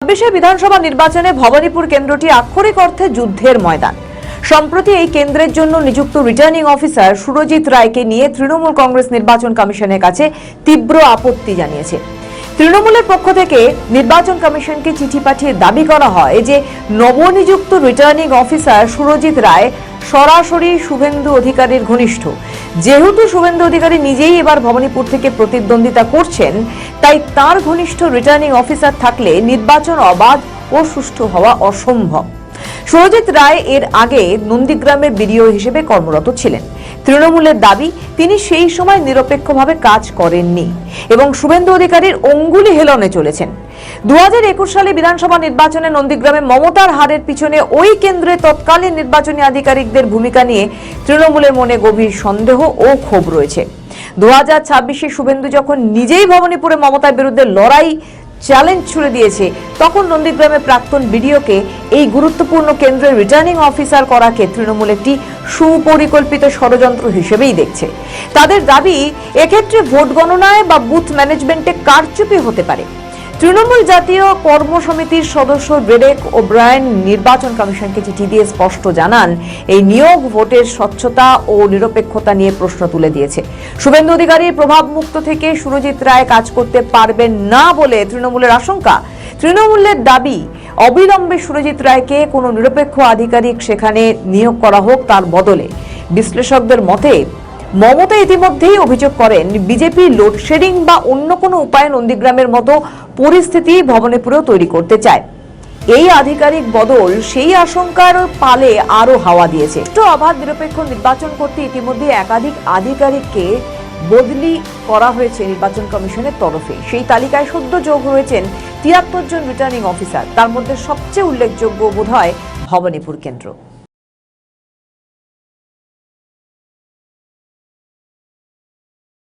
২৬ বিধানসভা নির্বাচনে ভবানীপুর কেন্দ্রটি আক্ষরিক অর্থে যুদ্ধের ময়দান। সম্প্রতি এই কেন্দ্রের জন্য নিযুক্ত রিটার্নিং অফিসার সুরজিৎ রায়কে নিয়ে তৃণমূল কংগ্রেস নির্বাচন কমিশনের কাছে তীব্র আপত্তি জানিয়েছে। তৃণমূলের পক্ষ থেকে নির্বাচন কমিশনকে চিঠি পাঠিয়ে দাবি করা হয় যে নবনিযুক্ত রিটার্নিং অফিসার সুরজিৎ রায় সরাসরি শুভেন্দু অধিকারীর ঘনিষ্ঠ। যেহেতু শুভেন্দু অধিকারী নিজেই এবার ভবানীপুর থেকে প্রতিদ্বন্দ্বিতা করছেন, তাই তার ঘনিষ্ঠ রিটার্নিং অফিসার থাকলে নির্বাচন অবাধ ও সুষ্ঠু হওয়া অসম্ভব। সুরজিৎ রায় এর আগে নন্দীগ্রামের বিডিও হিসেবে কর্মরত ছিলেন। তৃণমূলের দাবি তিনি সেই সময় নিরপেক্ষভাবে কাজ করেননি এবং শুভেন্দু অধিকারীর অঙ্গুলি হেলনে চলেছেন। 2021 সালে বিধানসভা নির্বাচনে নন্দীগ্রামে মমতার হারের পিছনে ওই কেন্দ্রে তৎকালীন নির্বাচনী আধিকারিকদের ভূমিকা নিয়ে তৃণমূলের মনে গভীর সন্দেহ ও ক্ষোভ রয়েছে। 2026-এ শুভেন্দু যখন নিজেই ভবানীপুরে মমতার বিরুদ্ধে লড়াই চ্যালেঞ্জ ছুড়ে দিয়েছে, তখন নন্দীগ্রামের প্রাক্তন বিডিওকে এই গুরুত্বপূর্ণ কেন্দ্রের রিটার্নিং অফিসার করাকে তৃণমূল একটি সুপরিকল্পিত ষড়যন্ত্র হিসেবেই দেখছে। তাদের দাবি, এক্ষেত্রে ভোট গণনায় বা বুথ ম্যানেজমেন্টে কারচুপি হতে পারে। তৃণমূল জাতীয় কর্ম সমিতির সদস্য ডেরেক ওব্রায়েন নির্বাচন কমিশনকে চিঠি দিয়ে স্পষ্ট জানান, এই নিয়োগ ভোটের স্বচ্ছতা ও নিরপেক্ষতা নিয়ে প্রশ্ন তুলে দিয়েছে। শুভেন্দু অধিকারীর প্রভাবমুক্ত থেকে সুরজিৎ রায় কাজ করতে পারবেন না বলে তৃণমূলের আশঙ্কা। তৃণমূলের দাবি, অবিলম্বে সুরজিৎ রায়কে কোনো নিরপেক্ষ আধিকারিক সেখানে নিয়োগ করা হোক, তার বদলে। বিশ্লেষকদের মতে মমতা ইতিমধ্যেই অভিযোগ করেন, বিজেপি লোডশেডিং বা অন্য কোনো উপায়ে নন্দীগ্রামের মতো পরিস্থিতি ভবানীপুরেও তৈরি করতে চায়। এই আধিকারিক বদল সেই আশঙ্কার পালে আরো হাওয়া দিয়েছে। অবাধ নিরপেক্ষ নির্বাচন করতে ইতিমধ্যে একাধিক আধিকারিককে বদলি করা হয়েছে নির্বাচন কমিশনের তরফে। সেই তালিকায় সদ্য যোগ হয়েছেন 73 জন রিটার্নিং অফিসার। তার মধ্যে সবচেয়ে উল্লেখযোগ্য বোধহয় ভবানীপুর কেন্দ্র।